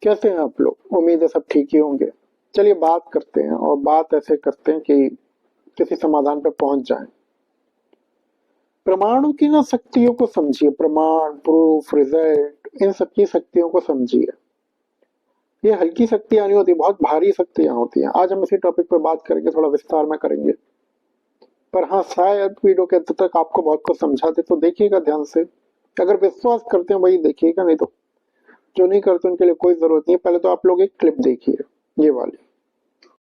कैसे हैं आप लोग? उम्मीद है सब ठीक ही होंगे। चलिए बात करते हैं और बात ऐसे करते हैं कि किसी समाधान पर पहुंच जाएं। परमाणु की ना शक्तियों को समझिए, प्रमाण, प्रूफ, रिजल्ट, इन सब की शक्तियों को समझिए। ये हल्की शक्तियां नहीं होती, बहुत भारी शक्तियां होती हैं। आज हम इसी टॉपिक पर बात करेंगे, थोड़ा विस्तार में करेंगे। पर हाँ, शायद वीडियो के अंत तक आपको बहुत कुछ समझा दे, तो देखिएगा ध्यान से। अगर विश्वास करते हैं वही देखिएगा, नहीं तो जो नहीं करते उनके लिए कोई जरूरत नहीं है। पहले तो आप लोग एक क्लिप देखिए, ये वाली।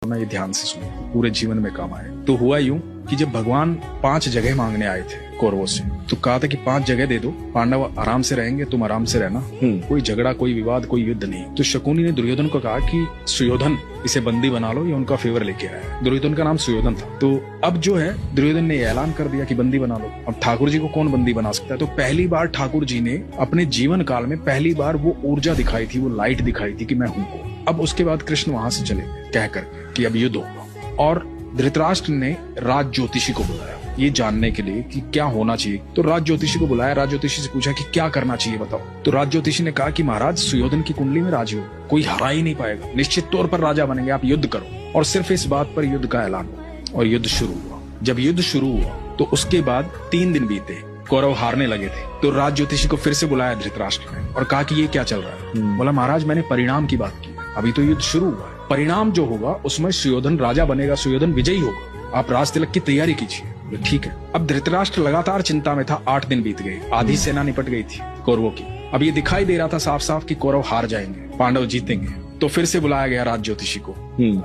मैं ये ध्यान से सुनिए, पूरे जीवन में काम आए। तो हुआ यूं कि जब भगवान 5 जगह मांगने आए थे कौरवों से, तो कहा था कि 5 जगह दे दो, पांडव आराम से रहेंगे, तुम आराम से रहना, कोई झगड़ा, कोई विवाद, कोई युद्ध नहीं। तो शकुनी ने दुर्योधन को कहा कि सुयोधन इसे बंदी बना लो, ये उनका फेवर लेके आया। दुर्योधन का नाम सुयोधन था। तो अब जो है दुर्योधन ने ऐलान कर दिया कि बंदी बना लो। अब ठाकुर जी को कौन बंदी बना सकता है? तो पहली बार ठाकुर जी ने अपने जीवन काल में पहली बार वो ऊर्जा दिखाई थी, वो लाइट दिखाई थी कि मैं हूं को। अब उसके बाद कृष्ण वहां से चले कहकर कि अब युद्ध होगा, और धृतराष्ट्र ने राज ज्योतिषी को बुलाया ये जानने के लिए कि क्या होना चाहिए। तो राज ज्योतिषी को बुलाया, राज ज्योतिषी से पूछा कि क्या करना चाहिए बताओ। तो राज ज्योतिषी ने कहा कि महाराज, सुयोधन की कुंडली में राजयोग, कोई हरा ही नहीं पाएगा, निश्चित तौर पर राजा बनेंगे, आप युद्ध करो। और सिर्फ इस बात पर युद्ध का ऐलान हुआ और युद्ध शुरू हुआ। जब युद्ध शुरू हुआ तो उसके बाद 3 दिन बीते, कौरव हारने लगे थे। तो राज ज्योतिषी को फिर से बुलाया धृतराष्ट्र ने और कहा कि ये क्या चल रहा है। बोला महाराज, मैंने परिणाम की बात की, अभी तो युद्ध शुरू हुआ है, परिणाम जो होगा उसमें सुयोधन राजा बनेगा, सुयोधन विजयी होगा, आप राज तिलक की तैयारी कीजिए। ठीक है। अब धृतराष्ट्र लगातार चिंता में था। 8 दिन बीत गए, आधी सेना निपट गई थी कौरवों की। अब ये दिखाई दे रहा था साफ साफ कि कौरव हार जाएंगे, पांडव जीतेंगे। तो फिर से बुलाया गया राज ज्योतिषी को।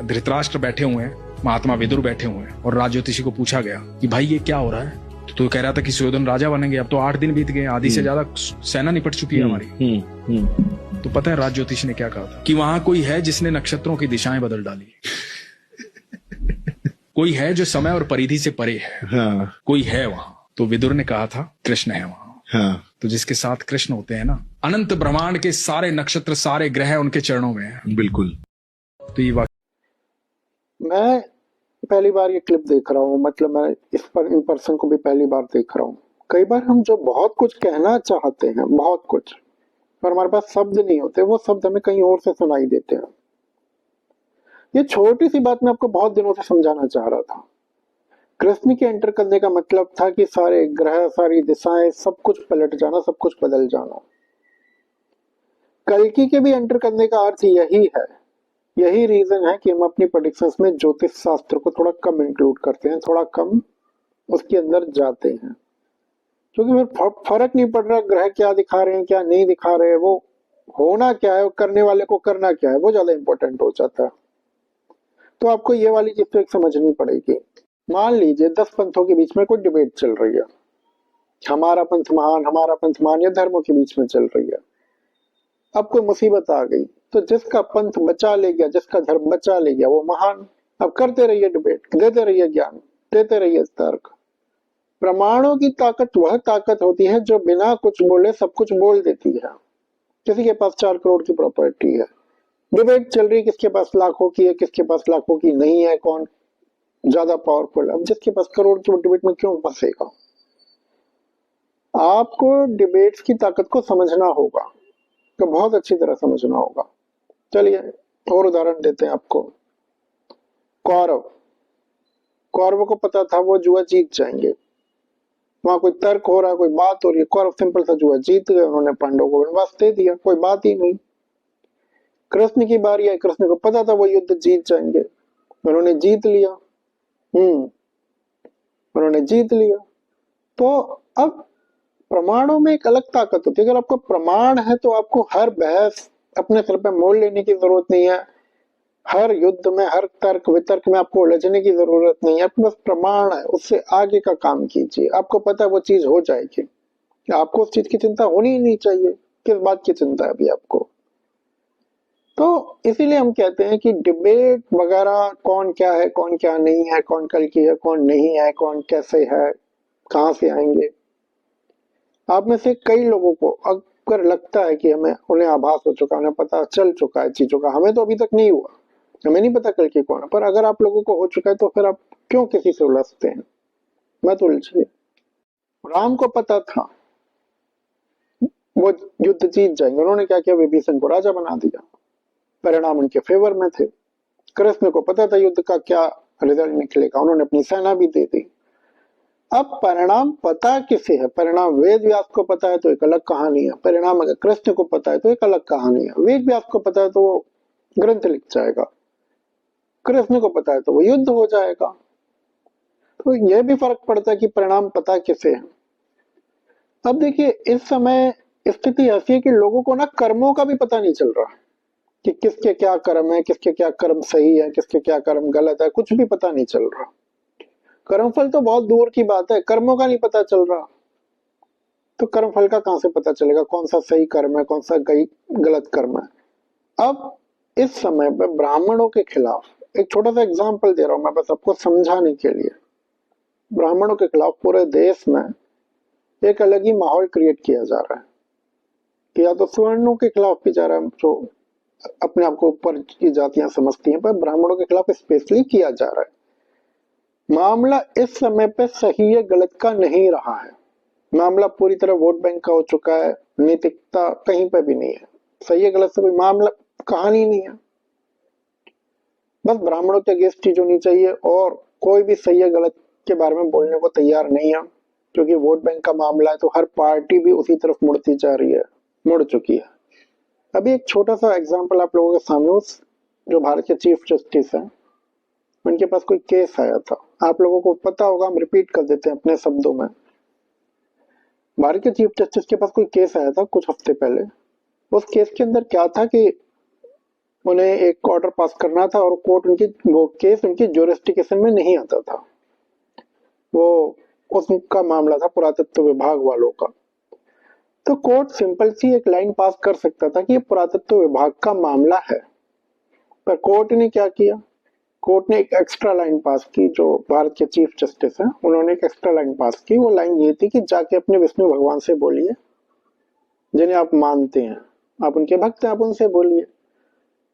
धृतराष्ट्र बैठे हुए हैं, महात्मा विदुर बैठे हुए हैं, और राज ज्योतिषी को पूछा गया कि भाई ये क्या हो रहा है? तो कह रहा था कि सुयोधन राजा बनेंगे। अब तो 8 दिन बीत गए, आधी से ज्यादा सेना निपट चुकी है हमारी। तो पता है राज ज्योतिषी ने क्या कहा था? कि वहां कोई है जिसने नक्षत्रों की दिशाएं बदल डाली। कोई है जो समय और परिधि से परे है। हाँ। कोई है वहां। तो विदुर ने कहा था कृष्ण है वहां। हाँ। तो जिसके साथ कृष्ण होते हैं ना, अनंत ब्रह्मांड के सारे नक्षत्र, सारे ग्रह उनके चरणों में हैं। बिल्कुल। तो ये मैं पहली बार ये क्लिप देख रहा हूँ, मतलब मैं इन पर्सन को भी पहली बार देख रहा हूँ। कई बार हम जो बहुत कुछ कहना चाहते हैं, बहुत कुछ, पर हमारे पास शब्द नहीं होते, वो शब्द हमें कहीं और से सुनाई देते हैं। ये छोटी सी बात मैं आपको बहुत दिनों से समझाना चाह रहा था। कृष्ण के एंटर करने का मतलब था कि सारे ग्रह, सारी दिशाएं, सब कुछ पलट जाना, सब कुछ बदल जाना। कल्कि के भी एंटर करने का अर्थ यही है। यही रीजन है कि हम अपनी प्रेडिक्शंस में ज्योतिष शास्त्र को थोड़ा कम इंक्लूड करते हैं, थोड़ा कम उसके अंदर जाते हैं, क्योंकि फिर फर्क नहीं पड़ रहा ग्रह क्या दिखा रहे हैं, क्या नहीं दिखा रहे हैं, वो होना क्या है, करने वाले को करना क्या है, वो ज्यादा इंपॉर्टेंट हो जाता है। तो आपको ये वाली चीज तो एक समझनी पड़ेगी। मान लीजिए 10 पंथों के बीच में कोई डिबेट चल रही है, हमारा पंथ महान, हमारा पंथ महान, या धर्मों के बीच में चल रही है। अब कोई मुसीबत आ गई तो जिसका पंथ बचा ले गया, जिसका धर्म बचा ले गया, वो महान। अब करते रहिए डिबेट, देते रहिए ज्ञान, देते रहिए तर्क। प्रमाणों की ताकत वह ताकत होती है जो बिना कुछ बोले सब कुछ बोल देती है। किसी के पास 4 करोड़ की प्रॉपर्टी है, डिबेट चल रही, किसके पास लाखों की है, किसके पास लाखों की नहीं है, कौन ज्यादा पावरफुल। अब जिसके पास करोड़ की, वो डिबेट में क्यों फंसेगा? आपको डिबेट्स की ताकत को समझना होगा, तो बहुत अच्छी तरह समझना होगा। चलिए और उदाहरण देते हैं आपको। कौरवों को पता था वो जुआ जीत जाएंगे। वहां कोई तर्क हो रहा है, कोई बात हो रही है, कौरव सिंपल सा जुआ जीत गए, उन्होंने पांडवों को वनवास दे दिया, कोई बात ही नहीं। कृष्ण की बारी आई, कृष्ण को पता था वो युद्ध जीत जाएंगे, उन्होंने जीत लिया। उन्होंने जीत लिया। तो अब प्रमाणों में एक अलग ताकत होती है। अगर आपको प्रमाण है तो आपको हर बहस अपने सिर पे मोल लेने की जरूरत नहीं है, हर युद्ध में, हर तर्क वितर्क में आपको उलझने की जरूरत नहीं है। आपके पास प्रमाण है, उससे आगे का काम कीजिए। आपको पता है वो चीज हो जाएगी, आपको उस चीज की चिंता होनी ही नहीं चाहिए। किस बात की चिंता है अभी आपको? तो इसीलिए हम कहते हैं कि डिबेट वगैरह, कौन क्या है, कौन क्या नहीं है, कौन कल की है, कौन नहीं है, कौन कैसे है, कहां से आएंगे। आप में से कई लोगों को अगर लगता है कि उन्हें आभास हो चुका, उन्हें पता चल चुका है चीजों का, हमें तो अभी तक नहीं हुआ, हमें नहीं पता कल की कौन है, पर अगर आप लोगों को हो चुका है तो फिर आप क्यों किसी से उलझते हैं? मत उलझिए। राम को पता था वो युद्ध जीत जाएंगे, उन्होंने क्या किया, विभीषण को राजा बना दिया। परिणाम उनके फेवर में थे। कृष्ण को पता था युद्ध का क्या रिजल्ट निकलेगा, उन्होंने अपनी सेना भी दे दी। अब परिणाम पता किसे है? परिणाम वेद व्यास को पता है तो एक अलग कहानी है, परिणाम अगर कृष्ण को पता है तो एक अलग कहानी है। वेद व्यास को पता है तो वो ग्रंथ लिख जाएगा, कृष्ण को पता है तो वो युद्ध हो जाएगा। तो यह भी फर्क पड़ता है कि परिणाम पता किसे है। अब देखिए, इस समय स्थिति ऐसी है कि लोगों को ना कर्मों का भी पता नहीं चल रहा कि किसके क्या कर्म है, किसके क्या कर्म सही है, किसके क्या कर्म गलत है, कुछ भी पता नहीं चल रहा। कर्मफल तो बहुत दूर की बात है, कर्मों का नहीं पता चल रहा। तो कर्मफल का कहां से पता चलेगा, कौन सा सही कर्म है, कौन सा गलत कर्म है। अब इस समय पे ब्राह्मणों के खिलाफ एक छोटा सा एग्जाम्पल दे रहा हूं मैं, बस आपको समझाने के लिए। ब्राह्मणों के खिलाफ पूरे देश में एक अलग ही माहौल क्रिएट किया जा रहा है कि या तो सवर्णों के खिलाफ भी जा रहा है, जो अपने आप को ऊपर की जातियां समझती हैं, पर ब्राह्मणों के खिलाफ स्पेशली किया जा रहा है। मामला इस समय पे सही है गलत का नहीं रहा है, मामला पूरी तरह वोट बैंक का हो चुका है, नैतिकता कहीं पे भी नहीं है, सही है गलत से कोई मामला कहानी नहीं है। बस ब्राह्मणों के अगेंस्ट चीज होनी चाहिए और कोई भी सही है गलत के बारे में बोलने को तैयार नहीं है, क्योंकि वोट बैंक का मामला है तो हर पार्टी भी उसी तरफ मुड़ती जा रही है, मुड़ चुकी है। अभी एक छोटा सा एग्जांपल आप लोगों के सामने, उस जो भारत के चीफ जस्टिस हैं उनके पास कोई केस आया था, आप लोगों को पता होगा, हम रिपीट कर देते हैं अपने शब्दों में। भारत के चीफ जस्टिस के पास कोई केस आया था कुछ हफ्ते पहले। उस केस के अंदर क्या था कि उन्हें एक ऑर्डर पास करना था और कोर्ट वो केस उनकी ज्यूरिसडिक्शन में नहीं आता था। वो उसका मामला था पुरातत्व विभाग वालों का। तो कोर्ट सिंपल सी एक लाइन पास कर सकता था कि ये पुरातत्व विभाग का मामला है, पर कोर्ट ने क्या किया, कोर्ट ने एक एक्स्ट्रा लाइन पास की। जो भारत के चीफ जस्टिस हैं उन्होंने एक एक्स्ट्रा लाइन पास की। वो लाइन ये थी कि जाके अपने विष्णु भगवान से बोलिए, जिन्हें आप मानते हैं, आप उनके भक्त हैं, आप उनसे बोलिए।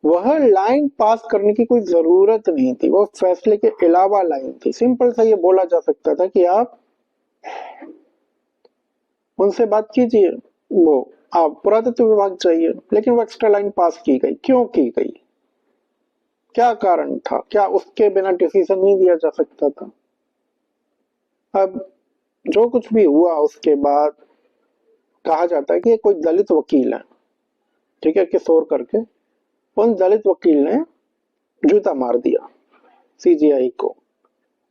वह लाइन पास करने की कोई जरूरत नहीं थी, वो फैसले के अलावा लाइन थी। सिंपल सा ये बोला जा सकता था कि आप उनसे बात कीजिए, वो आप पुरातत्व विभाग चाहिए, लेकिन वो एक्स्ट्रा लाइन पास की गई। क्यों की गई, क्या कारण था, क्या उसके बिना डिसीजन नहीं दिया जा सकता था? अब जो कुछ भी हुआ उसके बाद कहा जाता है कि कोई दलित वकील है, ठीक है, किशोर करके, उन दलित वकील ने जूता मार दिया सीजीआई को।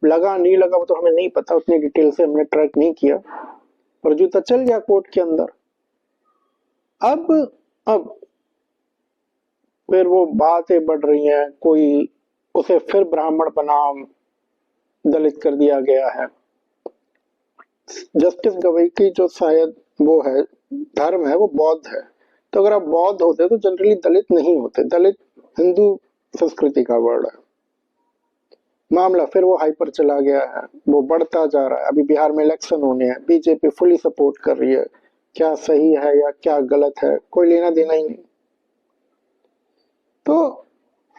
लगा नहीं लगा वो तो हमें नहीं पता, उतनी डिटेल से हमने ट्रैक नहीं किया, और जूता चल गया कोर्ट के अंदर। अब फिर वो बातें बढ़ रही हैं, कोई उसे फिर ब्राह्मण बनाम दलित कर दिया गया है। जस्टिस गवई की जो शायद वो है धर्म है वो बौद्ध है, तो अगर आप बौद्ध होते तो जनरली दलित नहीं होते, दलित हिंदू संस्कृति का वर्ड है। मामला फिर वो हाइपर चला गया है, वो बढ़ता जा रहा है। अभी बिहार में इलेक्शन होने हैं, बीजेपी फुली सपोर्ट कर रही है, क्या सही है या क्या गलत है कोई लेना देना ही नहीं। तो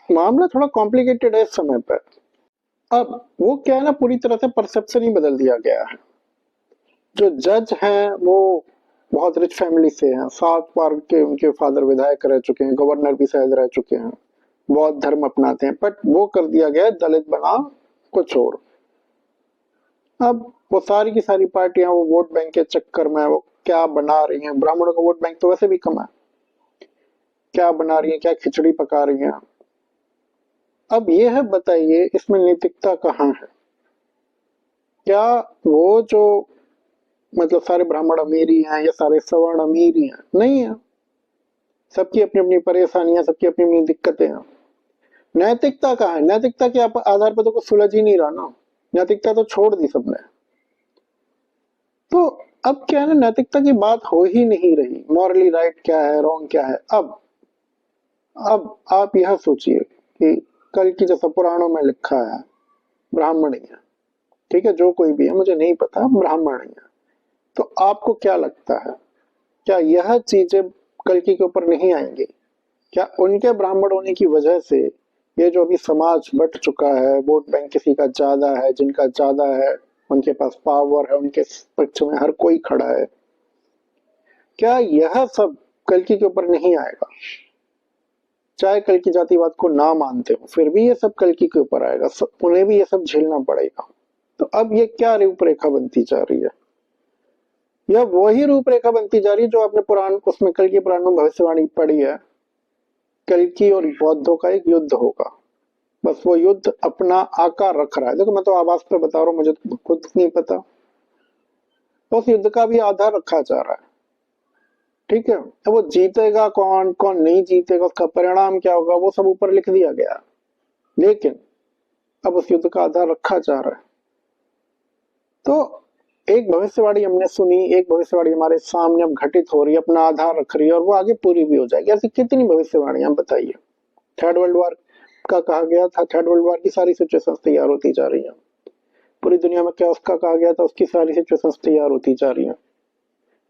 मामला थोड़ा कॉम्प्लिकेटेड है इस समय पर। अब वो क्या है ना, पूरी तरह से परसेप्शन ही बदल दिया गया है। जो जज हैं वो बहुत रिच फैमिली से हैं, 7 बार के उनके फादर विधायक रह चुके हैं, गवर्नर भी शायद रह चुके हैं, बौद्ध धर्म अपनाते हैं, बट वो कर दिया गया दलित बना कुछ और। अब वो सारी की सारी पार्टियां वो वोट बैंक के चक्कर में वो क्या बना रही हैं, ब्राह्मणों का वोट बैंक तो वैसे भी कम है, क्या बना रही है, क्या खिचड़ी पका रही हैं। अब ये है, बताइए इसमें नैतिकता कहाँ है? क्या वो जो मतलब सारे ब्राह्मण अमीर ही हैं या सारे सवर्ण अमीर ही हैं? नहीं है, सबकी अपनी अपनी परेशानियां, सबकी अपनी अपनी दिक्कतें हैं। नैतिकता कहाँ है? नैतिकता के आधार पर तो कुछ सुलझ ही नहीं रहा ना, नैतिकता तो छोड़ दी सबने। तो अब क्या है ना, नैतिकता की बात हो ही नहीं रही, मॉरली राइट क्या है, रॉन्ग क्या है। अब आप यह सोचिए कि कल की जैसा पुराणों में लिखा है ब्राह्मण ही है, ठीक है, जो कोई भी है मुझे नहीं पता, ब्राह्मण ही है। तो आपको क्या लगता है, क्या यह चीजें कल्कि के ऊपर नहीं आएंगी? क्या उनके ब्राह्मण होने की वजह से ये जो अभी समाज बट चुका है, वोट बैंक किसी का ज्यादा है, जिनका ज्यादा है उनके पास पावर है, उनके पक्ष में हर कोई खड़ा है, क्या यह सब कल्कि के ऊपर नहीं आएगा? चाहे कल की जातिवाद को ना मानते हो फिर भी ये सब कल की के ऊपर आएगा, उन्हें भी ये सब झेलना पड़ेगा। तो अब ये क्या रूपरेखा बनती जा रही है? यह वही रूपरेखा बनती जा रही है जो आपने पुराण उसमें कल की पुराण में भविष्यवाणी पढ़ी है। कल्कि और बौद्धों का एक युद्ध होगा, बस वो युद्ध अपना आकार रख रहा है। देखो मैं तो आवाज पे बता रहा हूँ, मुझे तो खुद नहीं पता। उस युद्ध का भी आधार रखा जा रहा है, ठीक है। तो वो जीतेगा कौन, कौन नहीं जीतेगा, उसका परिणाम क्या होगा, वो सब ऊपर लिख दिया गया, लेकिन अब उस युद्ध का आधार रखा जा रहा है। तो एक भविष्यवाणी हमने सुनी, एक भविष्यवाणी हमारे सामने अब घटित हो रही है, अपना आधार रख रही है, और वो आगे पूरी भी हो जाएगी। ऐसी कितनी भविष्यवाणी हम बताइए। थर्ड वर्ल्ड वॉर का कहा गया था, थर्ड वर्ल्ड वॉर की सारी सिचुएशंस तैयार होती जा रही हैं। पूरी दुनिया में क्या उसका कहा गया था, उसकी सारी सिचुएशंस तैयार होती जा रही हैं।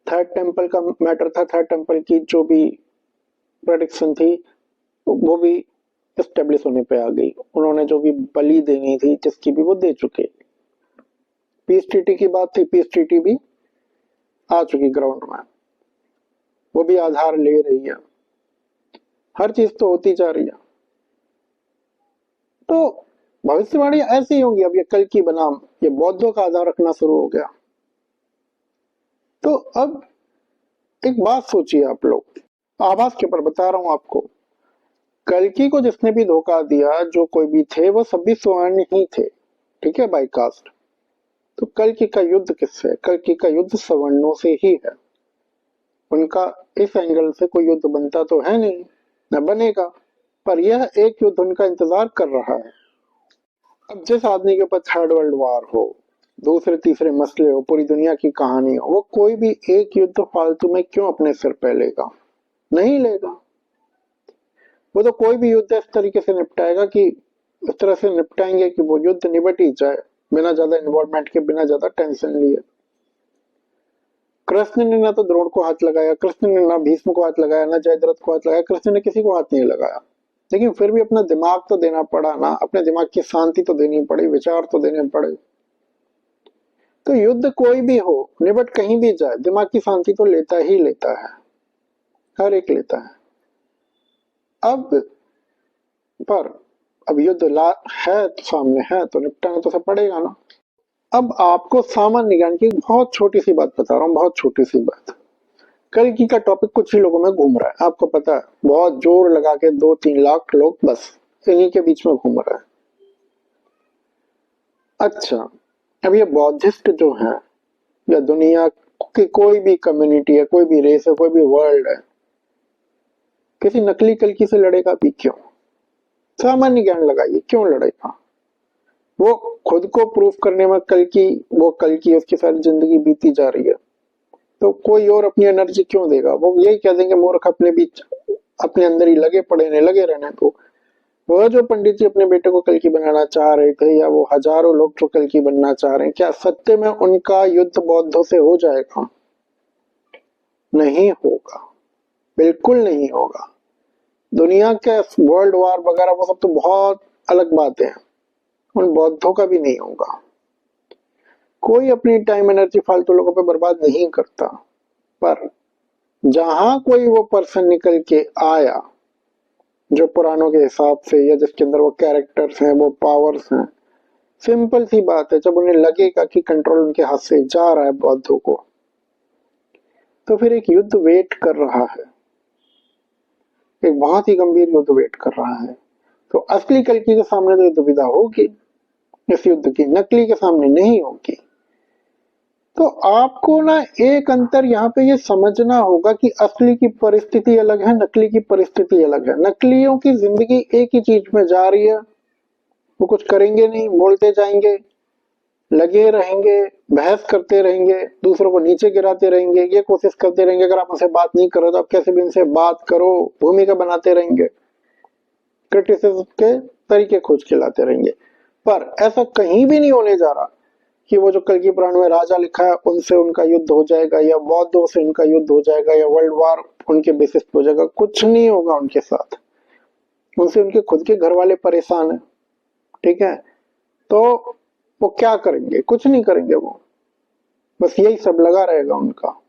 थर्ड टेम्पल का मैटर था, थर्ड टेम्पल की जो भी प्रेडिक्शन थी वो भी एस्टेब्लिश होने पे आ गई। उन्होंने जो भी बलि देनी थी जिसकी भी वो दे चुके। पीस ट्रीटी की बात थी, पीस ट्रीटी भी आ चुकी ग्राउंड में, वो भी आधार ले रही है। हर चीज तो होती जा रही है। तो भविष्यवाणी ऐसी होंगी। अब ये कल की बनाम ये बौद्धों का आधार रखना शुरू हो गया। तो अब एक बात सोचिए आप लोग, आवाज के ऊपर बता रहा हूं आपको। कल्कि को जिसने भी धोखा दिया, जो कोई भी थे, वो सभी स्वर्ण ही थे, ठीक है, बाई कास्ट। तो कल्कि का युद्ध किससे है? कल्कि का युद्ध सवर्णों से ही है। उनका इस एंगल से कोई युद्ध बनता तो है नहीं, न बनेगा, पर यह एक युद्ध उनका इंतजार कर रहा है। अब जिस आदमी के ऊपर थर्ड वर्ल्ड वॉर हो, दूसरे तीसरे मसले हो, पूरी दुनिया की कहानी हो, वो कोई भी एक युद्ध फालतू में क्यों अपने सिर पे लेगा? नहीं लेगा। वो तो कोई भी युद्ध इस तरीके से निपटाएगा कि इस तरह से निपटाएंगे कि वो युद्ध निपट ही जाए, बिना ज्यादा इन्वॉल्वमेंट के, बिना ज्यादा टेंशन लिए। कृष्ण ने ना तो द्रोण को हाथ लगाया, कृष्ण ने ना भीष्म को हाथ लगाया, ना जयद्रथ को हाथ लगाया, कृष्ण ने किसी को हाथ नहीं लगाया। लेकिन फिर भी अपना दिमाग तो देना पड़ा ना, अपने दिमाग की शांति तो देनी पड़ी, विचार तो देने पड़े। तो युद्ध कोई भी हो, निबट कहीं भी जाए, दिमाग की शांति तो लेता ही लेता है, हर एक लेता है। अब युद्ध है तो सामने है, तो निपटाना तो सब पड़ेगा ना। अब आपको सामान्य ज्ञान की बहुत छोटी सी बात बता रहा हूँ, बहुत छोटी सी बात। कल्कि का टॉपिक कुछ ही लोगों में घूम रहा है, आपको पता है, बहुत जोर लगा के 2-3 लाख लोग बस इन्हीं के बीच में घूम रहा है। अच्छा, अब ये बौद्धिस्ट जो है, या दुनिया की कोई भी कम्युनिटी है, कोई भी रेस है, कोई भी वर्ल्ड है, किसी नकली कल्कि से लड़ेगा भी क्यों? सामान्य ज्ञान लगाइए, क्यों लड़ेगा? वो खुद को प्रूफ करने में कल्कि उसकी सारी जिंदगी बीती जा रही है, तो कोई और अपनी एनर्जी क्यों देगा? वो यही कह देंगे मूर्ख, अपने बीच अपने अंदर ही लगे पड़े ने, लगे रहने। तो वह जो पंडित जी अपने बेटे को कल्कि बनाना चाह रहे थे, या वो हजारों लोग जो कल्कि बनना चाह रहे हैं, क्या सत्य में उनका युद्ध बौद्धों से हो जाएगा? नहीं होगा, बिल्कुल नहीं होगा। दुनिया के वर्ल्ड वॉर वगैरह वो सब तो बहुत अलग बातें हैं, उन बौद्धों का भी नहीं होगा। कोई अपनी टाइम एनर्जी फालतू लोगों पे बर्बाद नहीं करता, पर जहां कोई वो पर्सन निकल के आया जो पुराणों के हिसाब से, या जिसके अंदर वो कैरेक्टर्स हैं, वो पावर्स हैं, सिंपल सी बात है, जब उन्हें लगेगा कि कंट्रोल उनके हाथ से जा रहा है बौद्धों को, तो फिर एक युद्ध वेट कर रहा है, एक बहुत ही गंभीर युद्ध वेट कर रहा है। तो असली कल्कि के सामने तो दुविधा होगी इस युद्ध की, नकली के सामने नहीं होगी। तो आपको ना एक अंतर यहाँ पे ये समझना होगा कि असली की परिस्थिति अलग है, नकली की परिस्थिति अलग है। नकलियों की जिंदगी एक ही चीज में जा रही है, वो कुछ करेंगे नहीं, बोलते जाएंगे, लगे रहेंगे, बहस करते रहेंगे, दूसरों को नीचे गिराते रहेंगे, ये कोशिश करते रहेंगे अगर आप उनसे बात नहीं करो तो आप कैसे भी उनसे बात करो, भूमिका बनाते रहेंगे, क्रिटिसिज्म के तरीके खोज के लाते रहेंगे। पर ऐसा कहीं भी नहीं होने जा रहा कि वो जो कल्कि पुराण में राजा लिखा है उनसे उनका युद्ध हो जाएगा, या बौद्धों से उनका युद्ध हो जाएगा, या वर्ल्ड वॉर उनके बेसिस पे हो जाएगा। कुछ नहीं होगा उनके साथ, उनसे उनके खुद के घर वाले परेशान है, ठीक है। तो वो क्या करेंगे? कुछ नहीं करेंगे, वो बस यही सब लगा रहेगा उनका।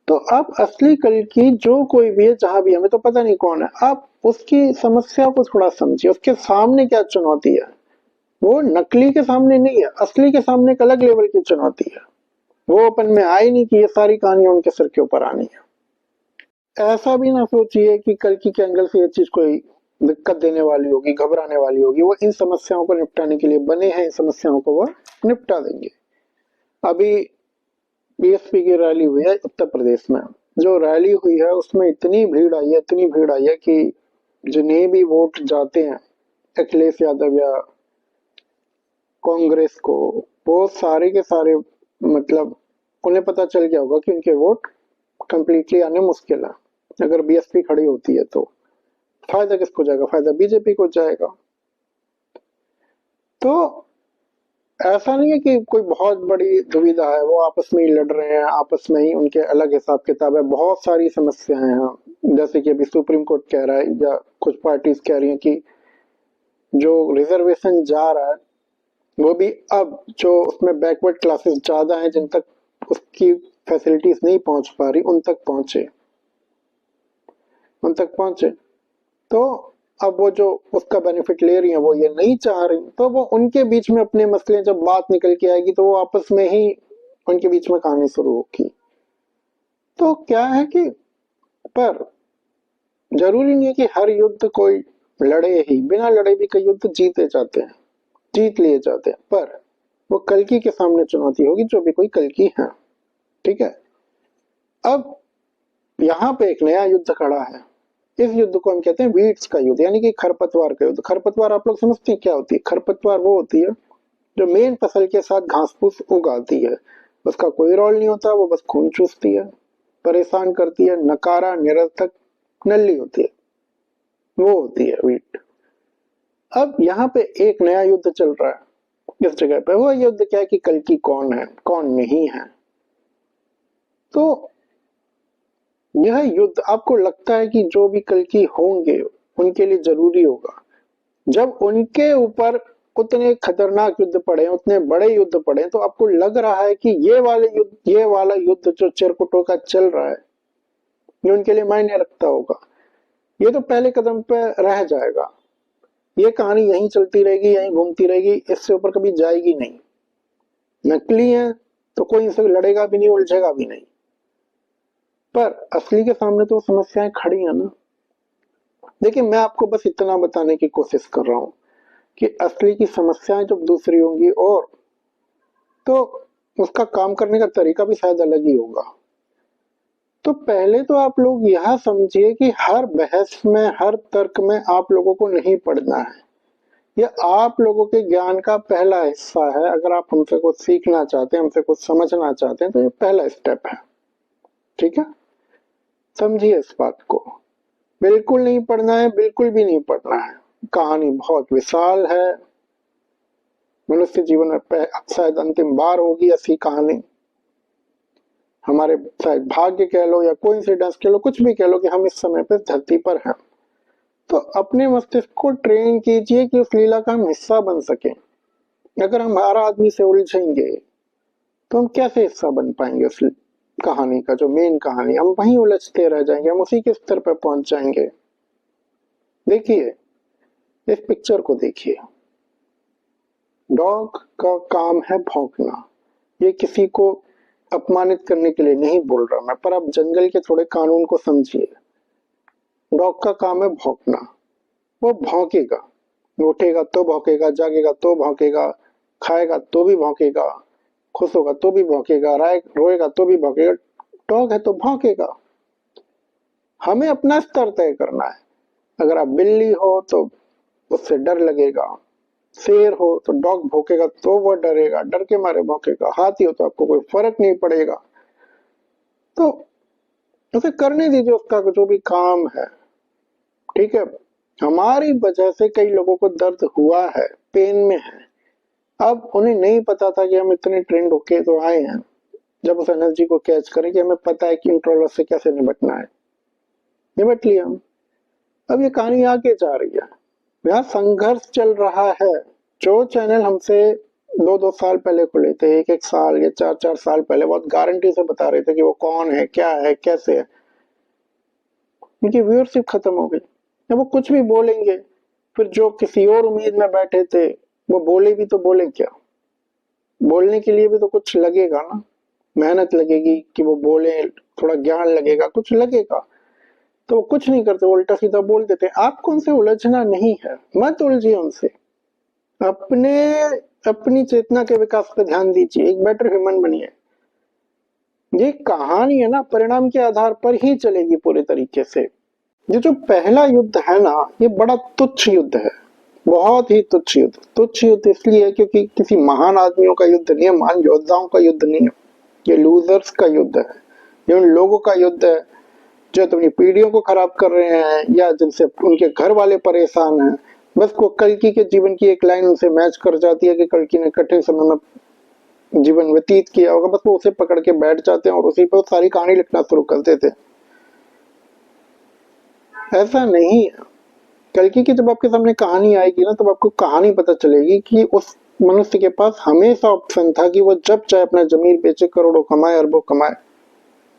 तो अब असली कल्कि जो कोई भी है, जहां भी है, हमें तो पता नहीं कौन है, आप उसकी समस्या को थोड़ा समझिए, उसके सामने क्या चुनौती है। वो नकली के सामने नहीं है, असली के सामने एक अलग लेवल की चुनौती है। वो अपन में आए नहीं कि ये सारी कहानियां उनके सिर के ऊपर आनी है। ऐसा भी ना सोचिए कि कल्कि के एंगल से ये चीज कोई दिक्कत देने वाली होगी, घबराने वाली होगी। वो इन समस्याओं को निपटाने के लिए बने हैं, इन समस्याओं को वो निपटा देंगे। अभी बीएसपी की रैली हुई है उत्तर प्रदेश में। जो रैली हुई है उसमें इतनी भीड़ आई है, इतनी भीड़ आई है कि जिन्हें भी वोट जाते हैं अखिलेश यादव या कांग्रेस को, वो सारे के सारे मतलब उन्हें पता चल गया होगा कि उनके वोट कंप्लीटली आने मुश्किल है। अगर बीएसपी खड़ी होती है तो फायदा किसको जाएगा? फायदा बीजेपी को जाएगा। तो ऐसा नहीं है कि कोई बहुत बड़ी दुविधा है, वो आपस में ही लड़ रहे हैं, आपस में ही उनके अलग हिसाब किताब है। बहुत सारी समस्याएं हैं, जैसे कि अभी सुप्रीम कोर्ट कह रहा है या कुछ पार्टीज कह रही हैं कि जो रिजर्वेशन जा रहा है वो भी अब जो उसमें बैकवर्ड क्लासेस ज्यादा हैं, जिन तक उसकी फैसिलिटीज नहीं पहुंच पा रही, उन तक पहुंचे। तो अब वो जो उसका बेनिफिट ले रही हैं वो ये नहीं चाह रही, तो वो उनके बीच में अपने मसले, जब बात निकल के आएगी तो वो आपस में ही उनके बीच में कहानी शुरू होगी। तो क्या है कि पर जरूरी नहीं है कि हर युद्ध कोई लड़े ही, बिना लड़े भी कई युद्ध जीत लिए जाते हैं। पर वो कल्कि के सामने चुनौती होगी, जो भी कोई कल्कि है। ठीक है, अब यहाँ पे एक नया युद्ध खड़ा है। इस युद्ध को हम कहते हैं वीड्स का युद्ध, यानी कि खरपतवार का युद्ध। खरपतवार आप लोग समझते हैं क्या होती है? खरपतवार वो होती है जो मेन फसल के साथ घास फूस उगाती है, उसका कोई रोल नहीं होता, वो बस खून चूसती है, परेशान करती है, नकारा, निरर्थक, नल्ली होती है, वो होती है वीट। अब यहाँ पे एक नया युद्ध चल रहा है इस जगह पे। वो युद्ध क्या है कि कल्कि कौन है, कौन नहीं है। तो यह युद्ध आपको लगता है कि जो भी कल्कि होंगे उनके लिए जरूरी होगा। जब उनके ऊपर उतने खतरनाक युद्ध पड़े, उतने बड़े युद्ध पड़े, तो आपको लग रहा है कि ये वाला युद्ध जो चिरकुटों का चल रहा है, ये उनके लिए मायने रखता होगा। ये तो पहले कदम पे रह जाएगा, ये कहानी यहीं चलती रहेगी, यहीं घूमती रहेगी, इससे ऊपर कभी जाएगी नहीं। नकली है तो कोई इनसे लड़ेगा भी नहीं, उलझेगा भी नहीं। पर असली के सामने तो समस्याएं खड़ी है ना। देखिए, मैं आपको बस इतना बताने की कोशिश कर रहा हूं कि असली की समस्याएं जब दूसरी होंगी, और तो उसका काम करने का तरीका भी शायद अलग ही होगा। तो पहले तो आप लोग यह समझिए कि हर बहस में, हर तर्क में आप लोगों को नहीं पढ़ना है। यह आप लोगों के ज्ञान का पहला हिस्सा है। अगर आप हमसे कुछ सीखना चाहते हैं, हमसे कुछ समझना चाहते हैं, तो ये पहला स्टेप है। ठीक है, समझिए इस बात को। बिल्कुल नहीं पढ़ना है, बिल्कुल भी नहीं पढ़ना है। कहानी बहुत विशाल है, मनुष्य जीवन में शायद अंतिम बार होगी ऐसी कहानी। हमारे शायद भाग्य कह लो या कोइंसिडेंस कह लो, कुछ भी कह लो, कि हम इस समय पे धरती पर हैं। तो अपने मस्तिष्क को ट्रेन कीजिए कि उस लीला का हम हिस्सा बन सके। अगर हम हर आदमी से उलझेंगे तो हम कैसे हिस्सा बन पाएंगे उस कहानी का, जो मेन कहानी? हम वहीं उलझते रह जाएंगे, हम उसी के स्तर पर पहुंच जाएंगे। देखिए, इस पिक्चर को देखिए। डॉग का काम है भौंकना। ये किसी को अपमानित करने के लिए नहीं बोल रहा मैं, पर आप जंगल के थोड़े कानून को समझिए। डॉग का काम है भौंकना। वो भौंकेगा, उठेगा तो भौंकेगा, जागेगा तो भौंकेगा, खाएगा तो भी भौंकेगा, खुश होगा तो भी भौंकेगा, रोएगा तो भी भौंकेगा। डॉग है तो भौंकेगा। हमें अपना स्तर तय करना है। अगर आप बिल्ली हो तो उससे डर लगेगा, शेर हो तो डॉग भौंकेगा तो वो डरेगा, डर के मारे भौंकेगा, हाथी हो तो आपको कोई फर्क नहीं पड़ेगा। तो उसे करने दीजिए उसका जो भी काम है। ठीक है, हमारी वजह से कई लोगों को दर्द हुआ है, पेन में है। अब उन्हें नहीं पता था कि हम इतने ट्रेंड होके तो आए हैं, जब उस एनर्जी को कैच करें कि हमें पता है कि इंट्रोवर्ट से कैसे निपटना है, निपट लिया हम। अब ये कहानी आगे जा रही है, यहाँ संघर्ष चल रहा है। जो चैनल हमसे 2-2 साल पहले खुले थे, 1-1 साल या 4-4 साल पहले बहुत गारंटी से बता रहे थे कि वो कौन है, क्या है, कैसे है। उनकी व्यूअरशिप खत्म हो गई। अब वो कुछ भी बोलेंगे, फिर जो किसी और उम्मीद में बैठे थे वो बोले भी तो बोले क्या? बोलने के लिए भी तो कुछ लगेगा ना, मेहनत लगेगी कि वो बोले, थोड़ा ज्ञान लगेगा, कुछ लगेगा। तो वो कुछ नहीं करते, उल्टा सीधा बोल देते। आपको उनसे उलझना नहीं है, मत उलझिए उनसे। अपने अपनी चेतना के विकास पर ध्यान दीजिए, एक बेटर ह्यूमन बनिए। ये कहानी है ना, परिणाम के आधार पर ही चलेगी पूरे तरीके से। ये जो पहला युद्ध है ना, ये बड़ा तुच्छ युद्ध है, बहुत ही तुच्छ युद्ध। तुच्छ युद्ध इसलिए है क्योंकि किसी महान आदमियों का युद्ध नहीं है, महान योद्धाओं का युद्ध नहीं है। ये लूजर्स का युद्ध है, ये उन लोगों का युद्ध है जो अपनी पीढ़ियों को खराब कर रहे हैं या जिनसे उनके घर वाले परेशान हैं। बस को कल्कि के जीवन की एक लाइन उनसे मैच कर जाती है कि कल्कि ने कठिन समय में जीवन व्यतीत किया होगा, बस वो उसे पकड़ के बैठ जाते हैं और उसी पर सारी कहानी लिखना शुरू कर देते हैं। ऐसा नहीं है। कल्कि की जब आपके सामने कहानी आएगी ना, तब आपको कहानी पता चलेगी कि उस मनुष्य के पास हमेशा ऑप्शन था कि वो जब चाहे अपना जमीन बेचे, करोड़ों कमाए, अरबों कमाए,